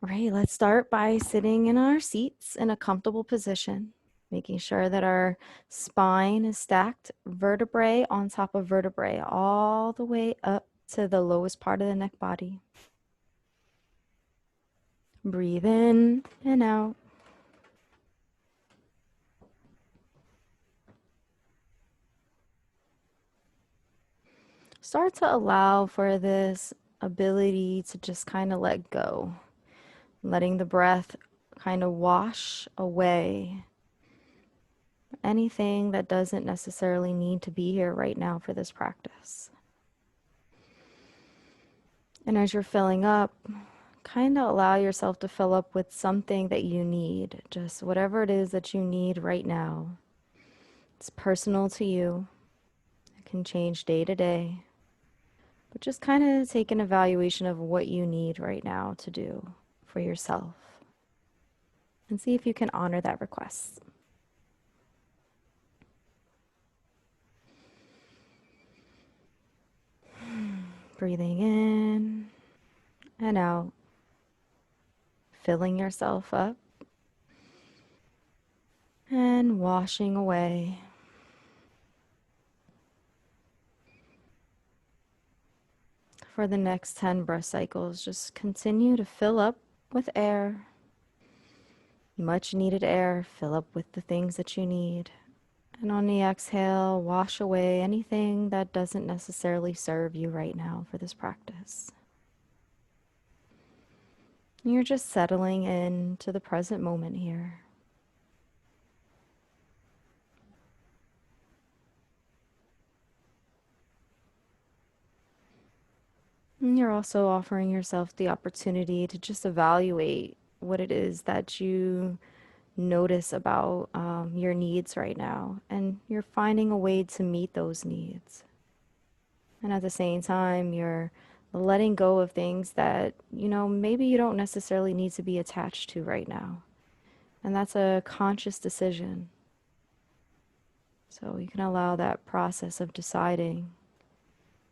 All right, let's start by sitting in our seats in a comfortable position, making sure that our spine is stacked vertebrae on top of vertebrae all the way up to the lowest part of the neck body. Breathe in and out. Start to allow for this ability to just kind of let go, letting the breath kind of wash away anything that doesn't necessarily need to be here right now for this practice. And as you're filling up, kind of allow yourself to fill up with something that you need, just whatever it is that you need right now. It's personal to you. It can change day to day. But just kind of take an evaluation of what you need right now to do for yourself and see if you can honor that request. Breathing in and out, filling yourself up and washing away. For the next 10 breath cycles, just continue to fill up with air, much needed air. Fill up with the things that you need. And on the exhale, wash away anything that doesn't necessarily serve you right now for this practice. You're just settling into the present moment here. And you're also offering yourself the opportunity to just evaluate what it is that you notice about your needs right now. And you're finding a way to meet those needs. And at the same time, you're letting go of things that, maybe you don't necessarily need to be attached to right now. And that's a conscious decision. So you can allow that process of deciding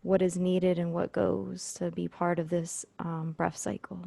what is needed and what goes to be part of this breath cycle.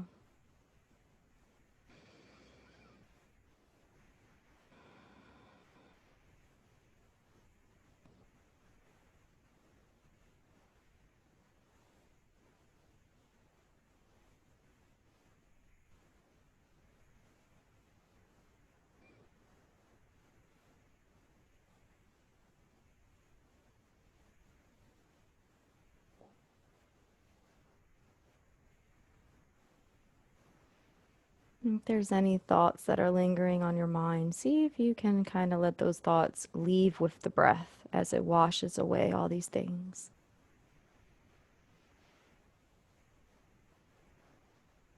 If there's any thoughts that are lingering on your mind, see if you can kind of let those thoughts leave with the breath as it washes away all these things.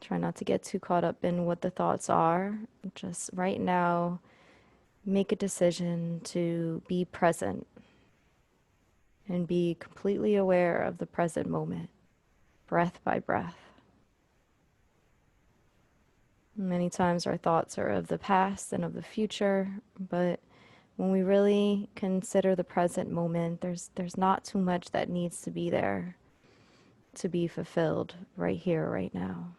Try not to get too caught up in what the thoughts are. Just right now, make a decision to be present and be completely aware of the present moment, breath by breath. Many times our thoughts are of the past and of the future, but when we really consider the present moment, there's not too much that needs to be there to be fulfilled right here, right now.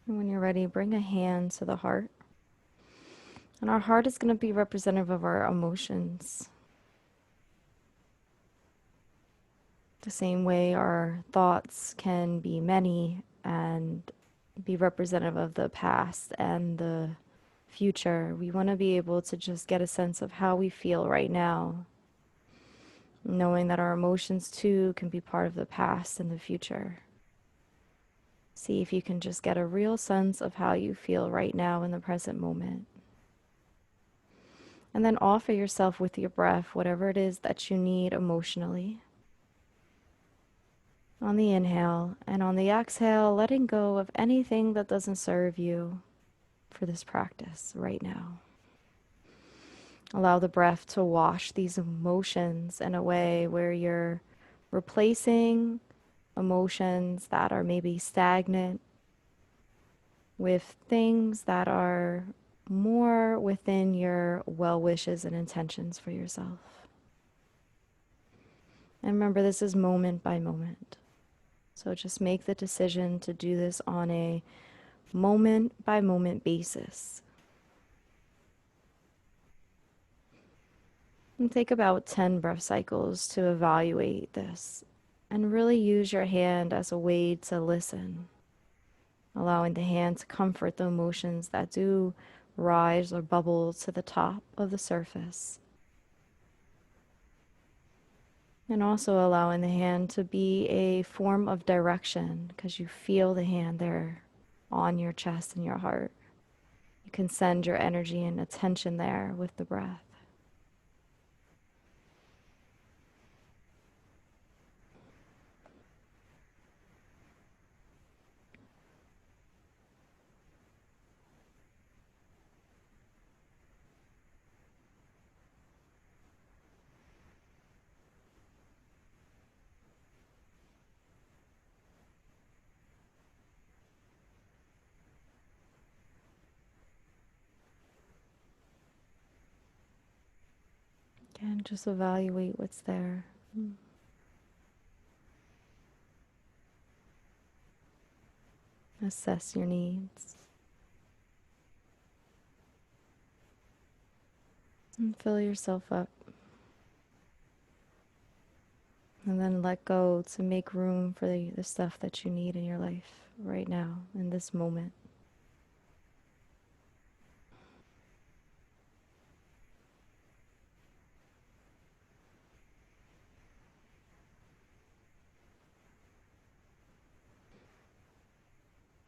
And when you're ready, bring a hand to the heart. And our heart is going to be representative of our emotions. The same way our thoughts can be many and be representative of the past and the future. We want to be able to just get a sense of how we feel right now, knowing that our emotions too can be part of the past and the future. See if you can just get a real sense of how you feel right now in the present moment. And then offer yourself with your breath whatever it is that you need emotionally. On the inhale, and on the exhale, letting go of anything that doesn't serve you for this practice right now. Allow the breath to wash these emotions in a way where you're replacing emotions that are maybe stagnant with things that are more within your well wishes and intentions for yourself. And remember, this is moment by moment. So just make the decision to do this on a moment by moment basis. And take about 10 breath cycles to evaluate this. And really use your hand as a way to listen, allowing the hand to comfort the emotions that do rise or bubble to the top of the surface. And also allowing the hand to be a form of direction because you feel the hand there on your chest and your heart. You can send your energy and attention there with the breath. Again, just evaluate what's there. Assess your needs. And fill yourself up. And then let go to make room for the stuff that you need in your life right now, in this moment.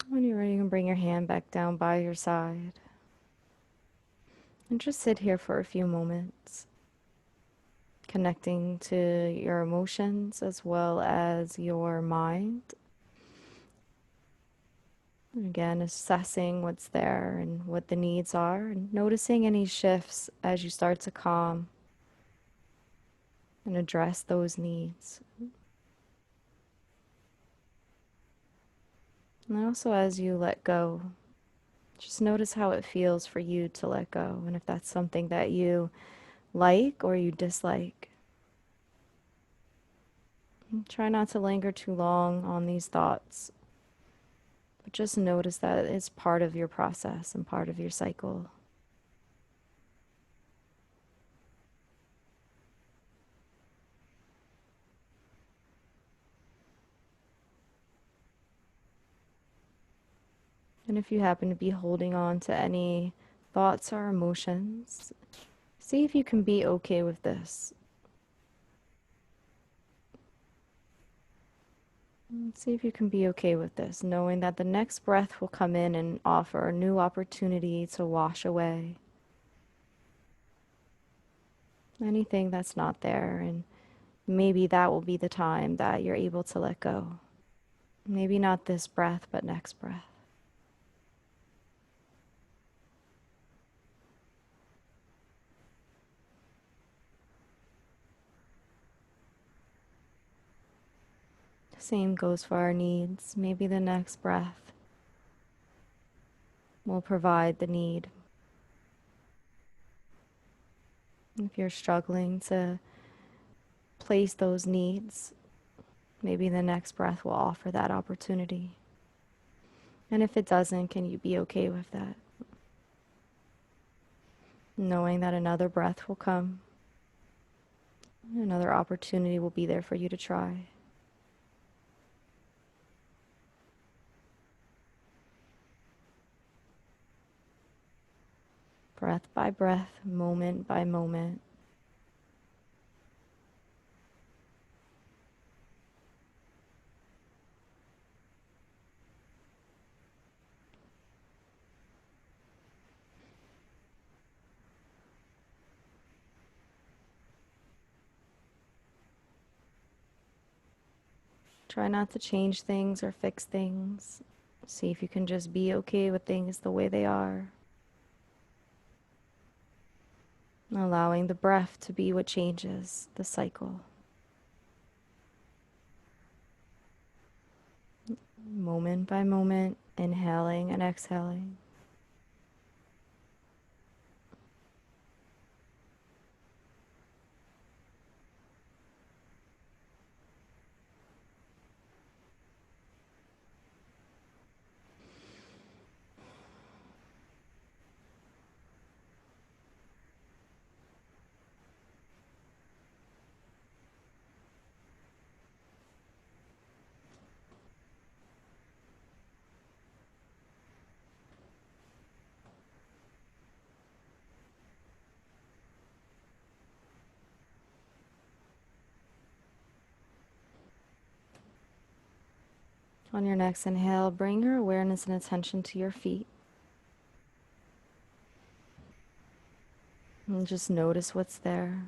When you're ready, you can bring your hand back down by your side. And just sit here for a few moments, connecting to your emotions as well as your mind. And again, assessing what's there and what the needs are, and noticing any shifts as you start to calm and address those needs. And also, as you let go, just notice how it feels for you to let go, and if that's something that you like or you dislike. And try not to linger too long on these thoughts, but just notice that it's part of your process and part of your cycle. And if you happen to be holding on to any thoughts or emotions, see if you can be okay with this. See if you can be okay with this, knowing that the next breath will come in and offer a new opportunity to wash away anything that's not there, and maybe that will be the time that you're able to let go. Maybe not this breath, but next breath. Same goes for our needs. Maybe the next breath will provide the need. If you're struggling to place those needs, maybe the next breath will offer that opportunity. And if it doesn't, can you be okay with that? Knowing that another breath will come, another opportunity will be there for you to try. Breath by breath, moment by moment. Try not to change things or fix things. See if you can just be okay with things the way they are. Allowing the breath to be what changes the cycle. Moment by moment, inhaling and exhaling. On your next inhale, bring your awareness and attention to your feet. And just notice what's there.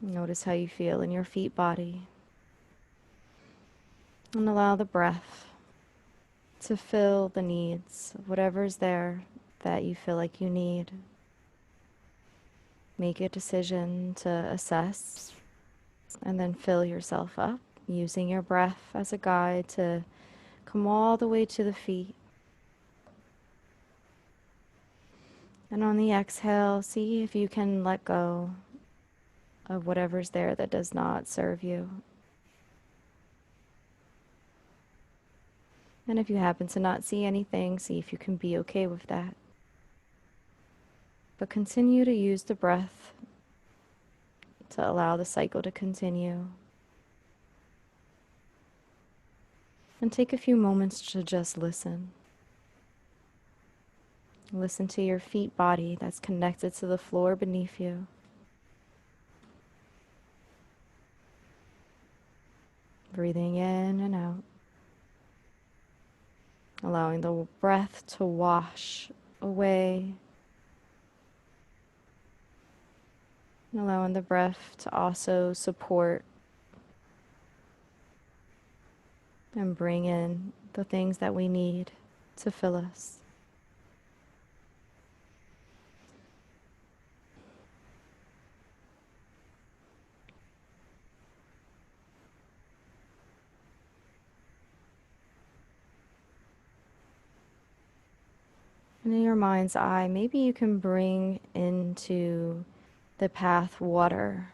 Notice how you feel in your feet body. And allow the breath to fill the needs of whatever's there that you feel like you need. Make a decision to assess and then fill yourself up, using your breath as a guide to come all the way to the feet. And on the exhale, see if you can let go of whatever's there that does not serve you. And if you happen to not see anything, see if you can be okay with that. But continue to use the breath to allow the cycle to continue. And take a few moments to just listen. Listen to your feet body that's connected to the floor beneath you. Breathing in and out. Allowing the breath to wash away. And allowing the breath to also support and bring in the things that we need to fill us. And in your mind's eye, maybe you can bring into the path water,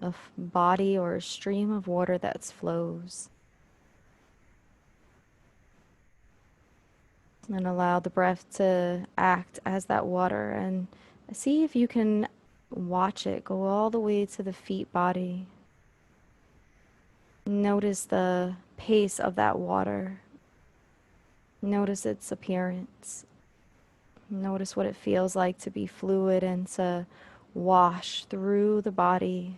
a body or a stream of water that flows. And allow the breath to act as that water, and see if you can watch it go all the way to the feet body. Notice the pace of that water. Notice its appearance. Notice what it feels like to be fluid and to wash through the body.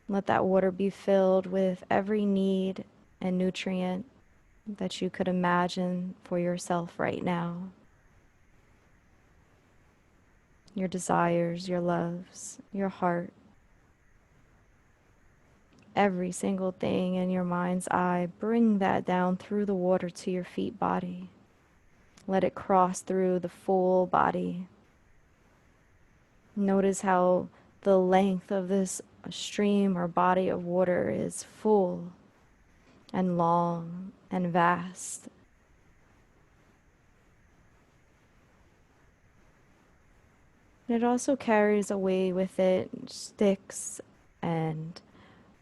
Let that water be filled with every need and nutrient that you could imagine for yourself right now. Your desires, your loves, your heart. Every single thing in your mind's eye, bring that down through the water to your feet body. Let it cross through the full body. Notice how the length of this stream or body of water is full and long and vast. It also carries away with it sticks and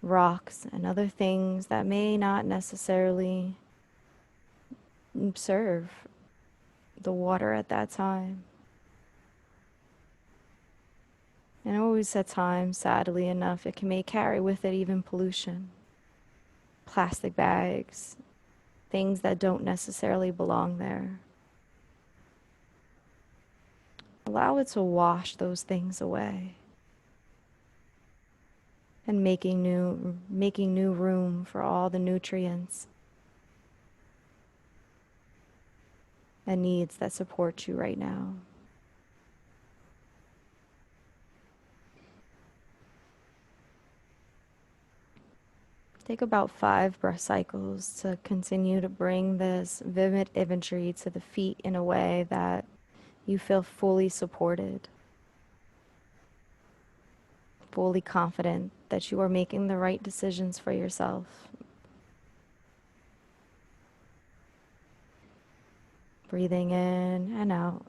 rocks and other things that may not necessarily serve the water at that time. And always at times, sadly enough, it may carry with it even pollution. Plastic bags, things that don't necessarily belong there. Allow it to wash those things away. And making new room for all the nutrients and needs that support you right now. Take about 5 breath cycles to continue to bring this vivid imagery to the feet in a way that you feel fully supported. fully confident that you are making the right decisions for yourself. Breathing in and out.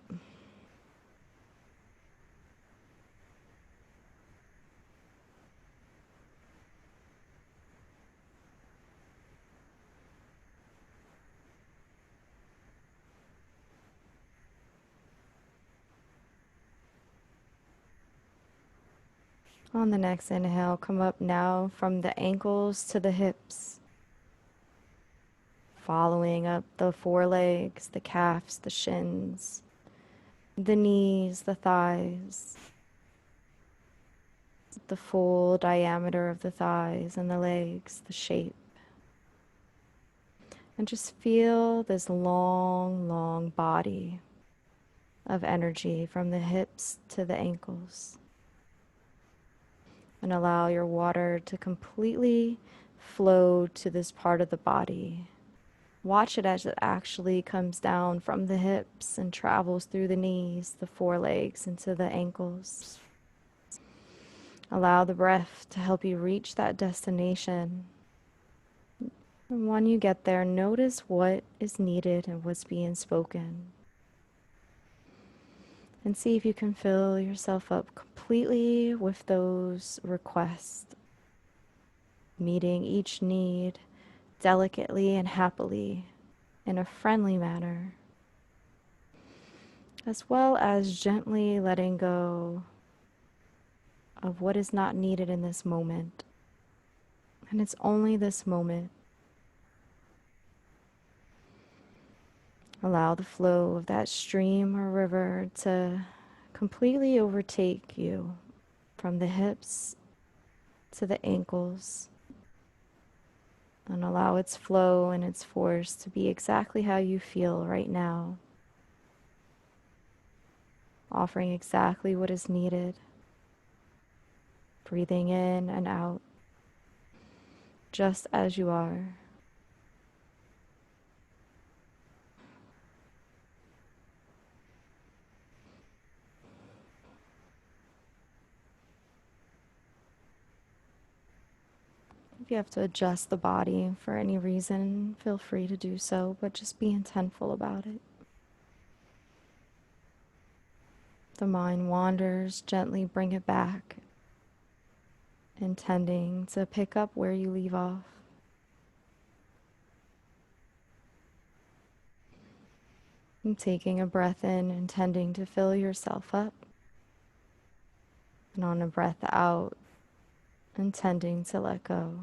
On the next inhale, come up now from the ankles to the hips, following up the forelegs, the calves, the shins, the knees, the thighs, the full diameter of the thighs and the legs, the shape. And just feel this long, long body of energy from the hips to the ankles. And allow your water to completely flow to this part of the body. Watch it as it actually comes down from the hips and travels through the knees, the forelegs, into the ankles. Allow the breath to help you reach that destination. And when you get there, notice what is needed and what's being spoken. And see if you can fill yourself up completely with those requests, meeting each need delicately and happily in a friendly manner, as well as gently letting go of what is not needed in this moment. And it's only this moment. Allow the flow of that stream or river to completely overtake you from the hips to the ankles, and allow its flow and its force to be exactly how you feel right now, offering exactly what is needed, breathing in and out, just as you are. If you have to adjust the body for any reason, feel free to do so, but just be intentful about it. If the mind wanders, gently bring it back, intending to pick up where you leave off. And taking a breath in, intending to fill yourself up. And on a breath out, intending to let go.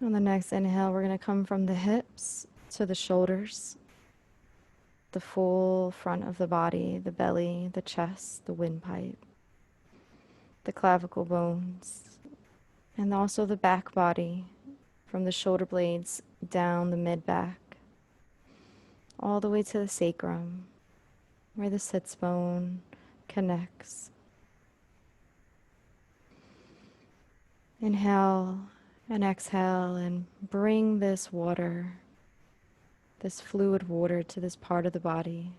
On the next inhale, we're going to come from the hips to the shoulders, the full front of the body, the belly, the chest, the windpipe, the clavicle bones, and also the back body, from the shoulder blades down the mid-back, all the way to the sacrum, where the sits bone connects. Inhale and exhale and bring this water, this fluid water, to this part of the body.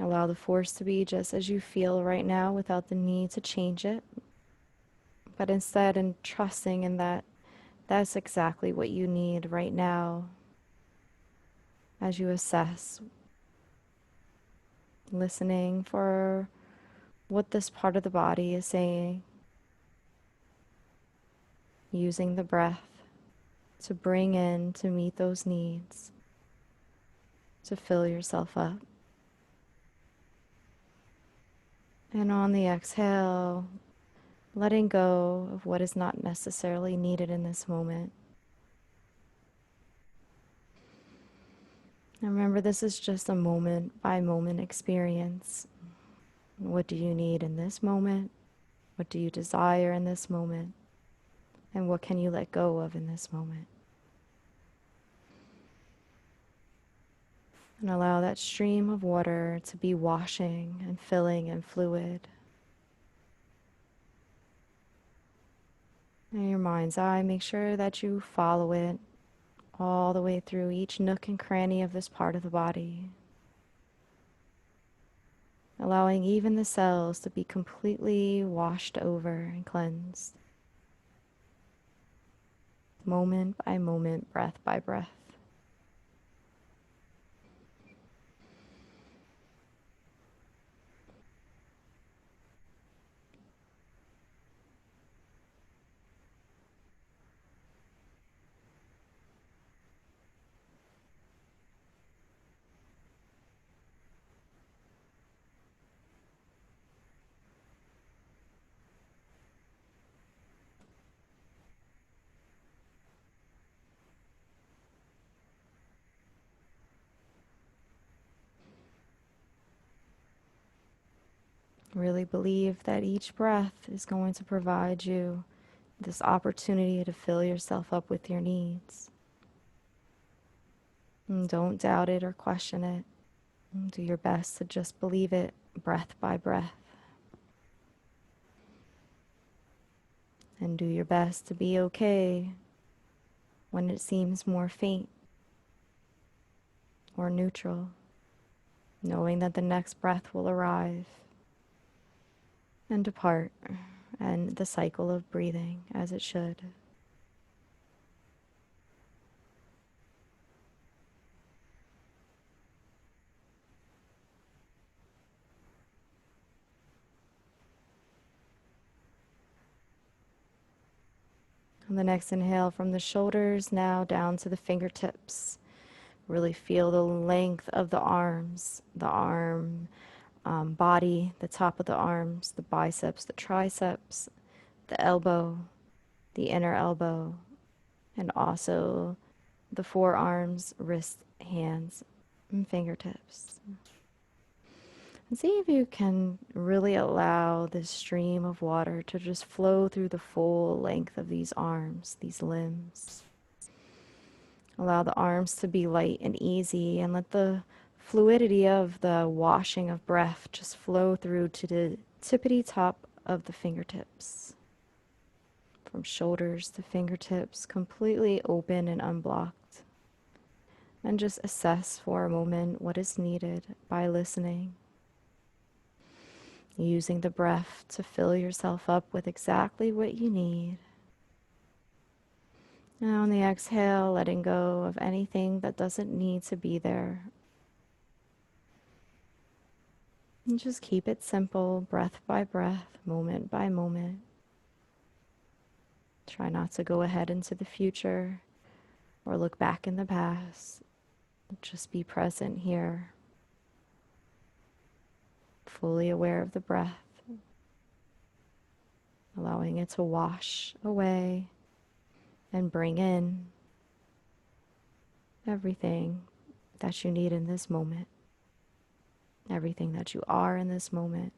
Allow the force to be just as you feel right now without the need to change it, but instead in trusting in that that's exactly what you need right now as you assess, listening for what this part of the body is saying, using the breath to bring in, to meet those needs, to fill yourself up. And on the exhale, letting go of what is not necessarily needed in this moment. And remember, this is just a moment by moment experience. What do you need in this moment? What do you desire in this moment? And what can you let go of in this moment? And allow that stream of water to be washing and filling and fluid. In your mind's eye, make sure that you follow it all the way through each nook and cranny of this part of the body, allowing even the cells to be completely washed over and cleansed, moment by moment, breath by breath. Really believe that each breath is going to provide you this opportunity to fill yourself up with your needs. And don't doubt it or question it. Do your best to just believe it breath by breath. And do your best to be okay when it seems more faint or neutral, knowing that the next breath will arrive and depart, and the cycle of breathing as it should. On the next inhale, from the shoulders now down to the fingertips. Really feel the length of the arms, the arm body, the top of the arms, the biceps, the triceps, the elbow, the inner elbow, and also the forearms, wrists, hands, and fingertips. And see if you can really allow this stream of water to just flow through the full length of these arms, these limbs. Allow the arms to be light and easy, and let the fluidity of the washing of breath just flow through to the tippity top of the fingertips. From shoulders to fingertips, completely open and unblocked. And just assess for a moment what is needed by listening. Using the breath to fill yourself up with exactly what you need. Now on the exhale, letting go of anything that doesn't need to be there. And just keep it simple, breath by breath, moment by moment. Try not to go ahead into the future or look back in the past. Just be present here, fully aware of the breath, allowing it to wash away and bring in everything that you need in this moment, everything that you are in this moment,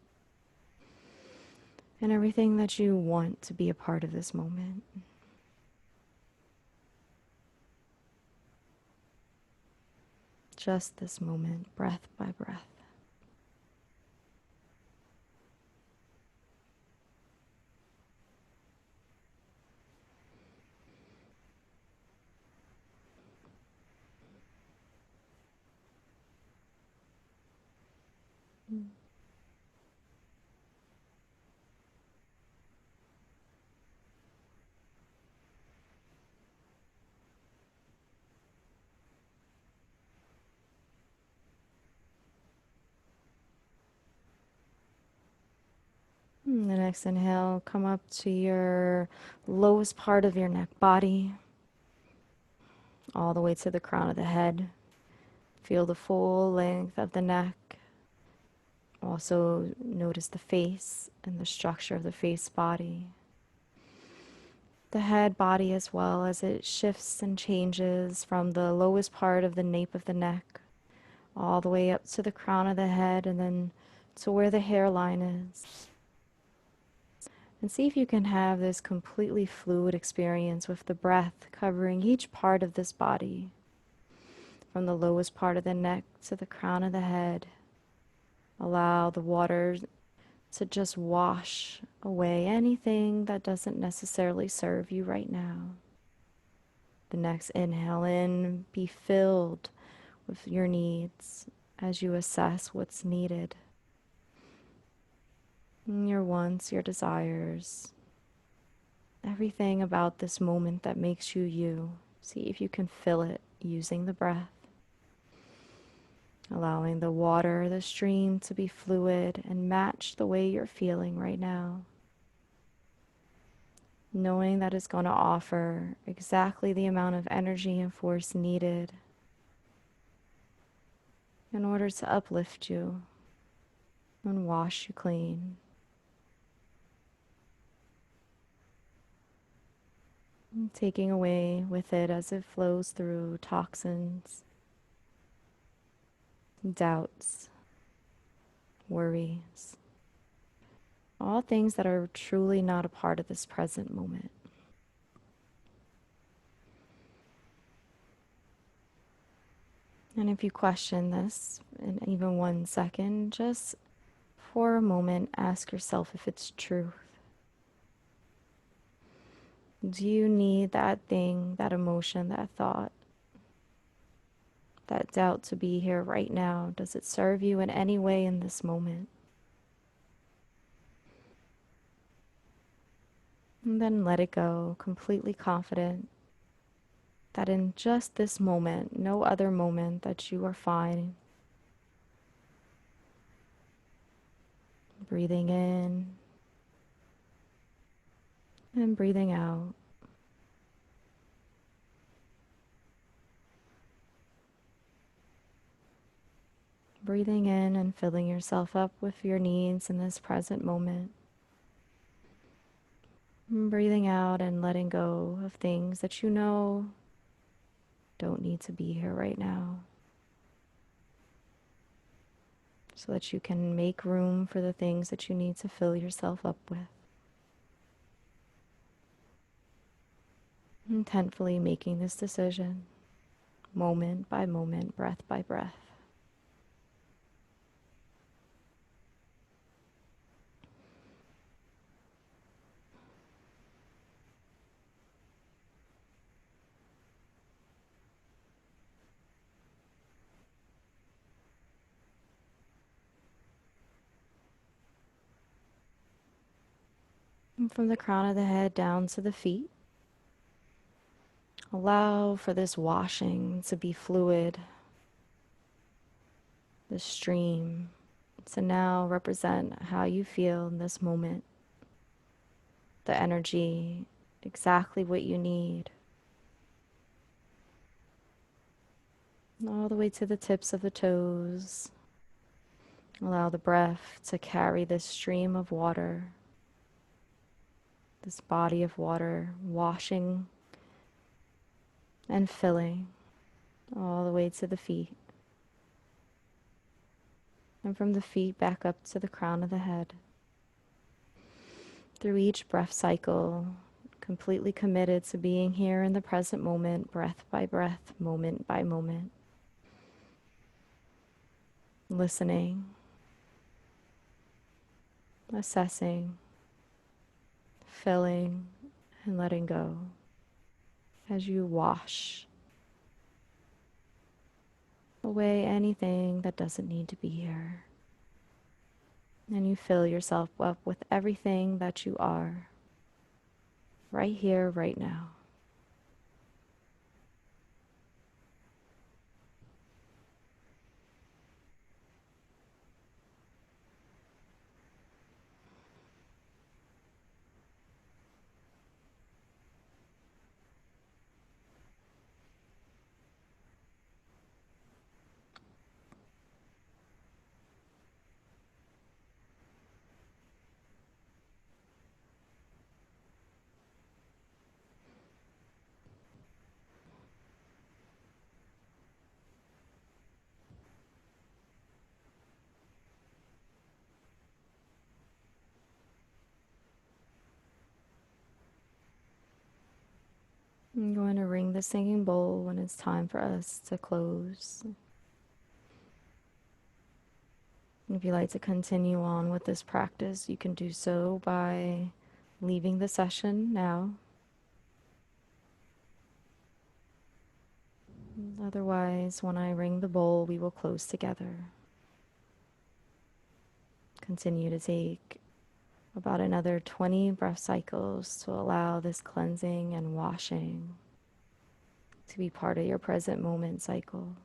and everything that you want to be a part of this moment. Just this moment, breath by breath. The next inhale, come up to your lowest part of your neck body, all the way to the crown of the head. Feel the full length of the neck. Also notice the face and the structure of the face body. The head body as well, as it shifts and changes from the lowest part of the nape of the neck all the way up to the crown of the head, and then to where the hairline is. And see if you can have this completely fluid experience with the breath covering each part of this body, from the lowest part of the neck to the crown of the head. Allow the water to just wash away anything that doesn't necessarily serve you right now. The next inhale in, be filled with your needs as you assess what's needed. Your wants, your desires, everything about this moment that makes you you. See if you can fill it using the breath. Allowing the water, the stream to be fluid and match the way you're feeling right now. Knowing that it's going to offer exactly the amount of energy and force needed in order to uplift you and wash you clean. And taking away with it as it flows through toxins, doubts, worries, all things that are truly not a part of this present moment. And if you question this in even 1 second, just for a moment, ask yourself if it's truth. Do you need that thing, that emotion, that thought, that doubt to be here right now? Does it serve you in any way in this moment? And then let it go, completely confident that in just this moment, no other moment, that you are fine. Breathing in and breathing out. Breathing in and filling yourself up with your needs in this present moment. And breathing out and letting go of things that you know don't need to be here right now, so that you can make room for the things that you need to fill yourself up with. Intentfully making this decision, moment by moment, breath by breath. And from the crown of the head down to the feet, allow for this washing to be fluid, the stream to now represent how you feel in this moment, the energy, exactly what you need. All the way to the tips of the toes. Allow the breath to carry this stream of water, this body of water, washing and filling all the way to the feet. And from the feet back up to the crown of the head. Through each breath cycle, completely committed to being here in the present moment, breath by breath, moment by moment. Listening, assessing, filling, and letting go as you wash away anything that doesn't need to be here. And you fill yourself up with everything that you are, right here, right now. a singing bowl when it's time for us to close. If you'd like to continue on with this practice, you can do so by leaving the session now. Otherwise, when I ring the bowl, we will close together. Continue to take about another 20 breath cycles to allow this cleansing and washing to be part of your present moment cycle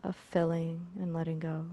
of filling and letting go.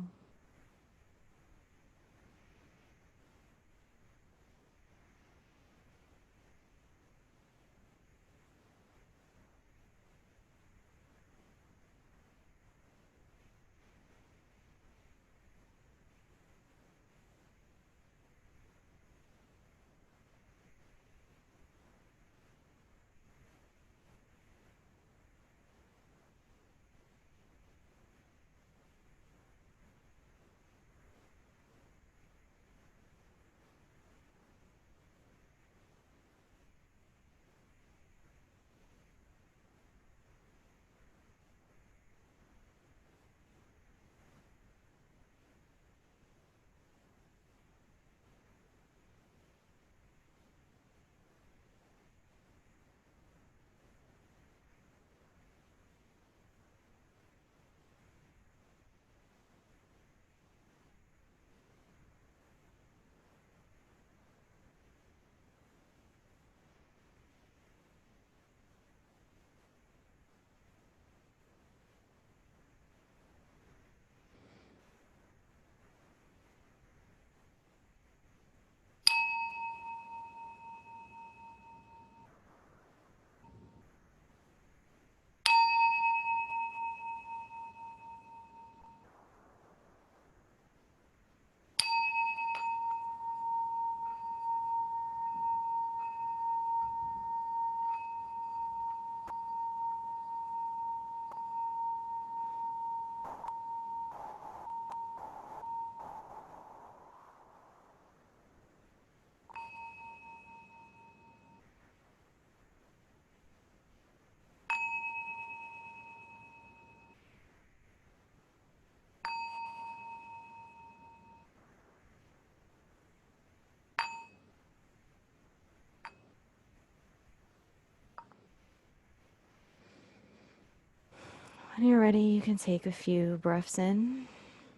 When you're ready, you can take a few breaths in,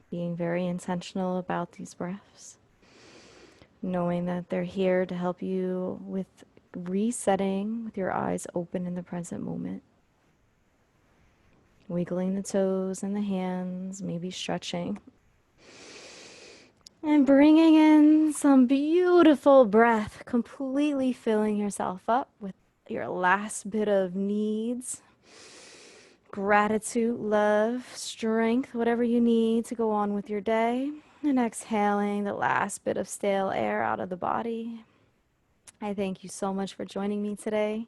being very intentional about these breaths, knowing that they're here to help you with resetting with your eyes open in the present moment. Wiggling the toes and the hands, maybe stretching. And bringing in some beautiful breath, completely filling yourself up with your last bit of needs, gratitude, love, strength, whatever you need to go on with your day. And exhaling the last bit of stale air out of the body. I thank you so much for joining me today.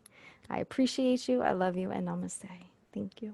I appreciate you. I love you, and namaste. Thank you.